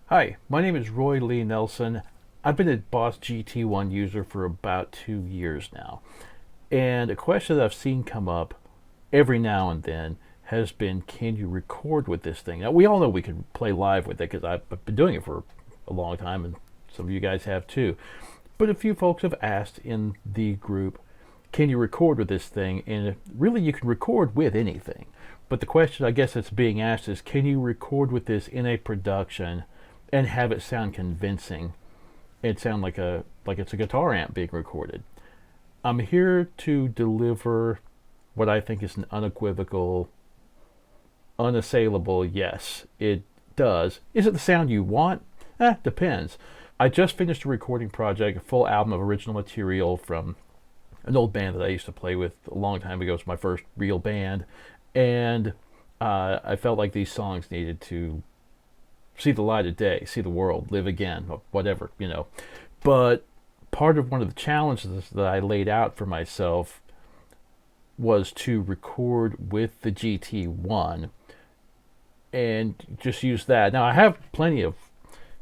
Hi, my name is Roy Lee Nelson. I've been a Boss GT-1 user for about 2 years now. And a question that I've seen come up every now and then has been, can you record with this thing? Now, we all know we can play live with it because I've been doing it for a long time and some of you guys have too. But a few folks have asked in the group, can you record with this thing? And really, you can record with anything. But the question I guess that's being asked is, can you record with this in a production and have it sound convincing and sound like it's a guitar amp being recorded? I'm here to deliver what I think is an unequivocal, unassailable yes. It does. Is it the sound you want? Depends. I just finished a recording project, a full album of original material from an old band that I used to play with a long time ago. It was my first real band, and I felt like these songs needed to see the light of day, see the world, live again, whatever. But part of one of the challenges that I laid out for myself was to record with the GT-1 and just use that. Now, I have plenty of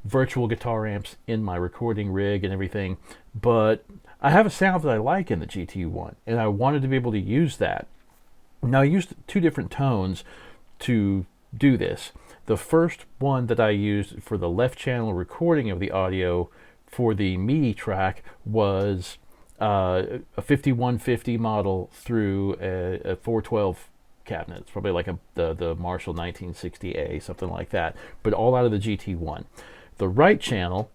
virtual guitar amps in my recording rig and everything, but I have a sound that I like in the GT-1, and I wanted to be able to use that. Now, I used two different tones to do this. The first one that I used for the left channel recording of the audio for the MIDI track was a 5150 model through a 412 cabinet. It's probably like the Marshall 1960A, something like that, but all out of the GT-1. The right channel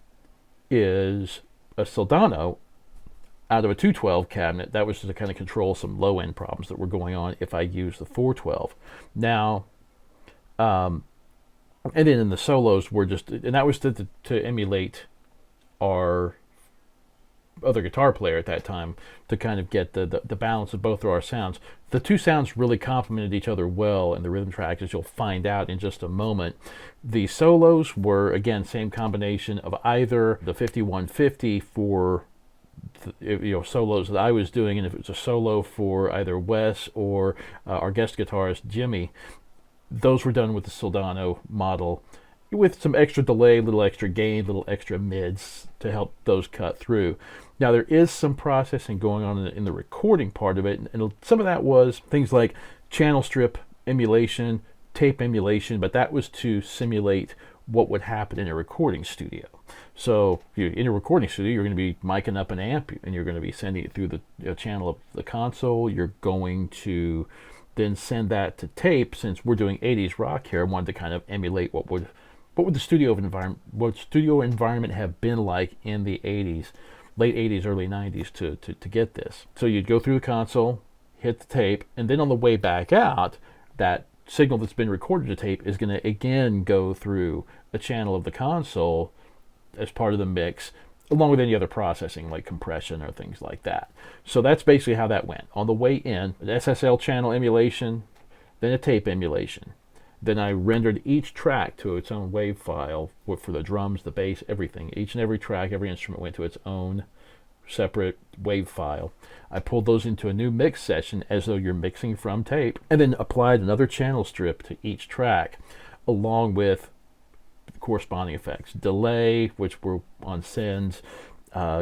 is a Soldano out of a 212 cabinet. That was to kind of control some low-end problems that were going on if I used the 412. Now, and then in the solos were just, and that was to emulate our other guitar player at that time, to kind of get the balance of both of our sounds. The two sounds really complemented each other well in the rhythm tracks, as you'll find out in just a moment. The solos were, again, same combination of either the 5150 for solos that I was doing, and if it was a solo for either Wes or our guest guitarist Jimmy, those were done with the Soldano model, with some extra delay, little extra gain, little extra mids to help those cut through. Now, there is some processing going on in the recording part of it, and some of that was things like channel strip emulation, tape emulation, but that was to simulate what would happen in a recording studio. So in a recording studio, you're going to be miking up an amp, and you're going to be sending it through the channel of the console. You're going to then send that to tape. Since we're doing 80s rock here, I wanted to kind of emulate what would the studio environment have been like in the 80s, late 80s, early 90s to get this. So you'd go through the console, hit the tape, and then on the way back out, that signal that's been recorded to tape is going to again go through a channel of the console as part of the mix, along with any other processing like compression or things like that. So that's basically how that went. On the way in, an SSL channel emulation, then a tape emulation. Then I rendered each track to its own WAV file for the drums, the bass, everything. Each and every track, every instrument went to its own separate WAV file. I pulled those into a new mix session as though you're mixing from tape, and then applied another channel strip to each track, along with corresponding effects. Delay, which were on sends,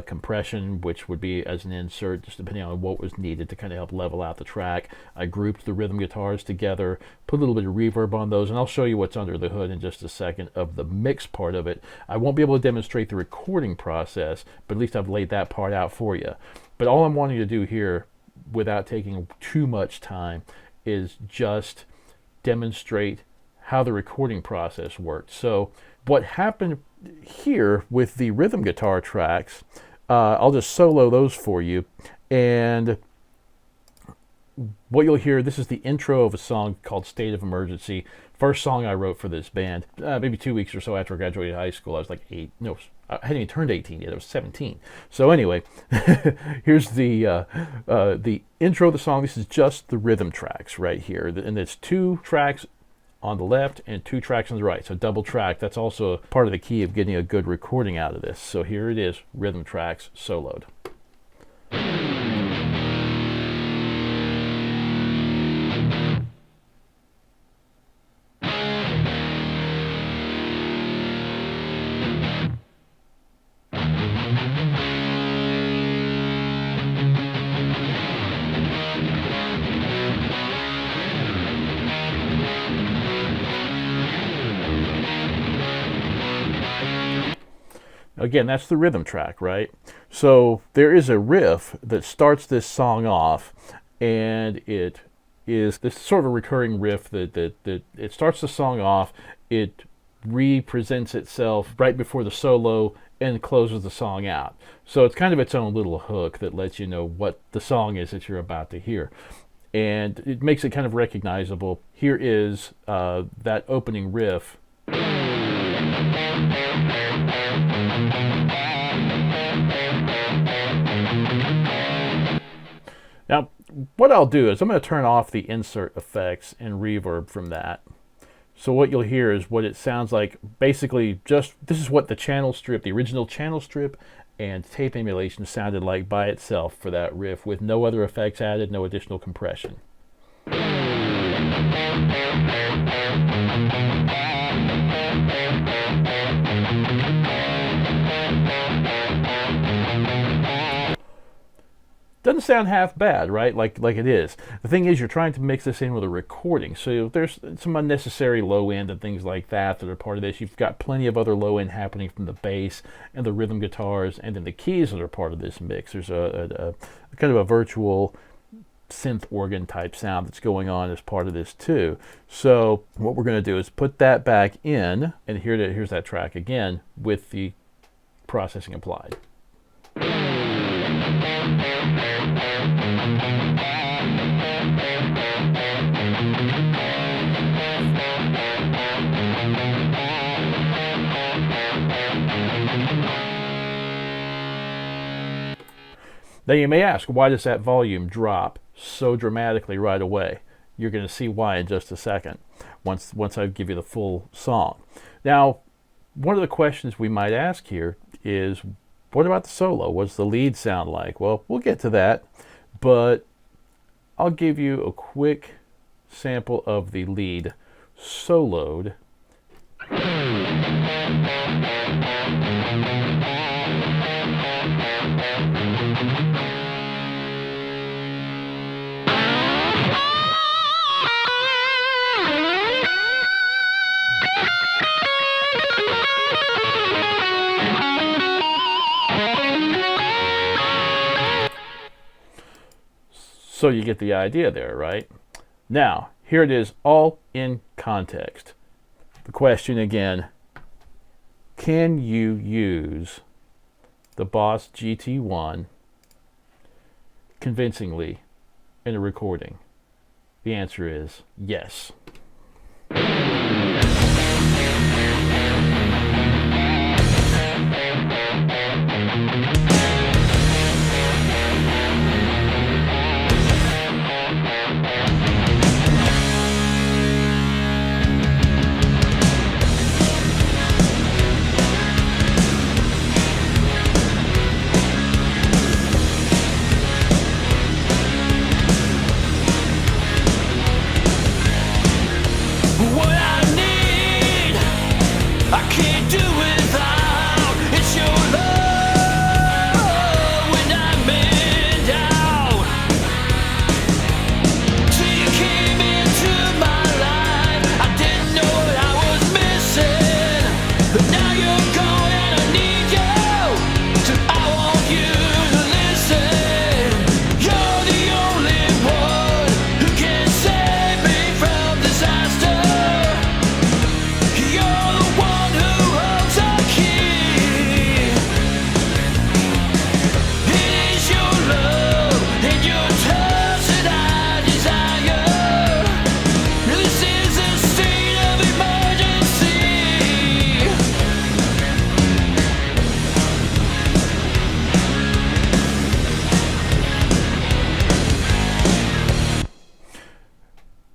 compression, which would be as an insert, just depending on what was needed to kind of help level out the track. I grouped the rhythm guitars together, put a little bit of reverb on those, and I'll show you what's under the hood in just a second of the mix part of it. I won't be able to demonstrate the recording process, but at least I've laid that part out for you. But all I'm wanting to do here, without taking too much time, is just demonstrate how the recording process worked. So what happened here with the rhythm guitar tracks, I'll just solo those for you. And what you'll hear, this is the intro of a song called State of Emergency. First song I wrote for this band, maybe 2 weeks or so after I graduated high school. I was like I hadn't even turned 18 yet. I was 17. So anyway, here's the intro of the song. This is just the rhythm tracks right here. And it's 2 tracks on the left and 2 tracks on the right. So double track. That's also part of the key of getting a good recording out of this. So here it is, rhythm tracks soloed. Again, that's the rhythm track, right? So there is a riff that starts this song off, and it is this sort of a recurring riff that it starts the song off, it represents itself right before the solo, and closes the song out. So it's kind of its own little hook that lets you know what the song is that you're about to hear. And it makes it kind of recognizable. Here is that opening riff. Now, what I'll do is I'm going to turn off the insert effects and reverb from that. So what you'll hear is what it sounds like. Basically, just this is what the channel strip, the original channel strip and tape emulation sounded like by itself for that riff, with no other effects added, no additional compression. Doesn't sound half bad, right? Like it is. The thing is, you're trying to mix this in with a recording, so there's some unnecessary low end and things like that are part of this. You've got plenty of other low end happening from the bass and the rhythm guitars, and then the keys that are part of this mix. There's a kind of a virtual synth organ type sound that's going on as part of this too. So what we're going to do is put that back in, and here's that track again with the processing applied. Now you may ask, why does that volume drop so dramatically right away? You're going to see why in just a second, once I give you the full song. Now, one of the questions we might ask here is, what about the solo? What's the lead sound like? Well, we'll get to that, but I'll give you a quick sample of the lead soloed. So you get the idea there, right? Now, here it is, all in context. The question again, can you use the Boss GT-1 convincingly in a recording? The answer is yes.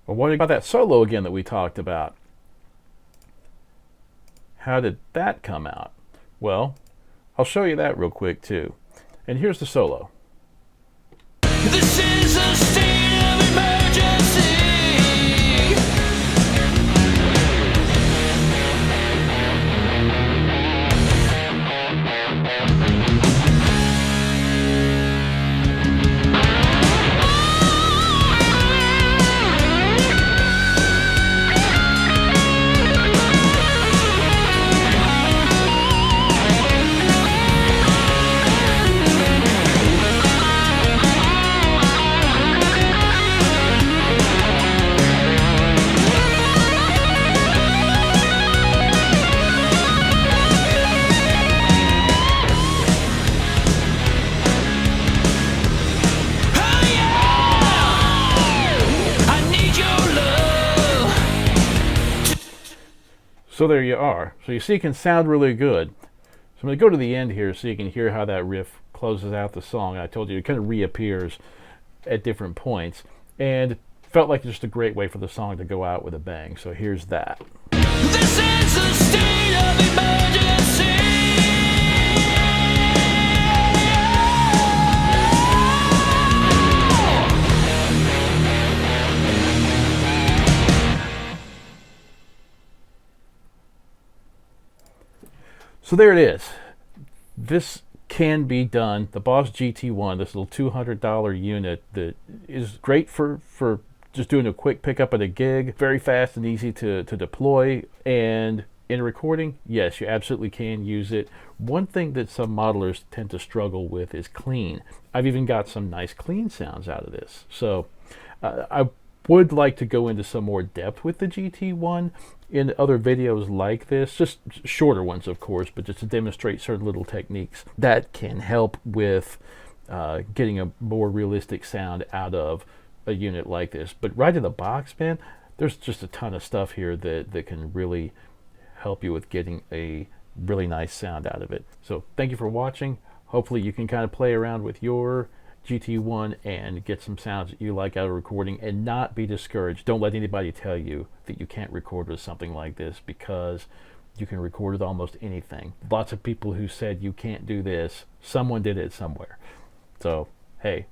What about that solo again that we talked about? How did that come out? Well, I'll show you that real quick too. And here's the solo. This is a state of emergency. So there you are. So you see it can sound really good. So I'm going to go to the end here so you can hear how that riff closes out the song. I told you it kind of reappears at different points, and felt like just a great way for the song to go out with a bang. So here's that. This is a state of emergency. So there it is. This can be done. The Boss GT-1, this little $200 unit that is great for just doing a quick pickup at a gig, very fast and easy to deploy. And in recording, yes, you absolutely can use it. One thing that some modelers tend to struggle with is clean. I've even got some nice clean sounds out of this. So I would like to go into some more depth with the GT-1 in other videos like this, just shorter ones of course, but just to demonstrate certain little techniques that can help with getting a more realistic sound out of a unit like this. But right in the box, man, there's just a ton of stuff here that can really help you with getting a really nice sound out of it. So thank you for watching. Hopefully you can kind of play around with your GT-1 and get some sounds that you like out of recording and not be discouraged. Don't let anybody tell you that you can't record with something like this, because you can record with almost anything. Lots of people who said you can't do this, someone did it somewhere. So hey,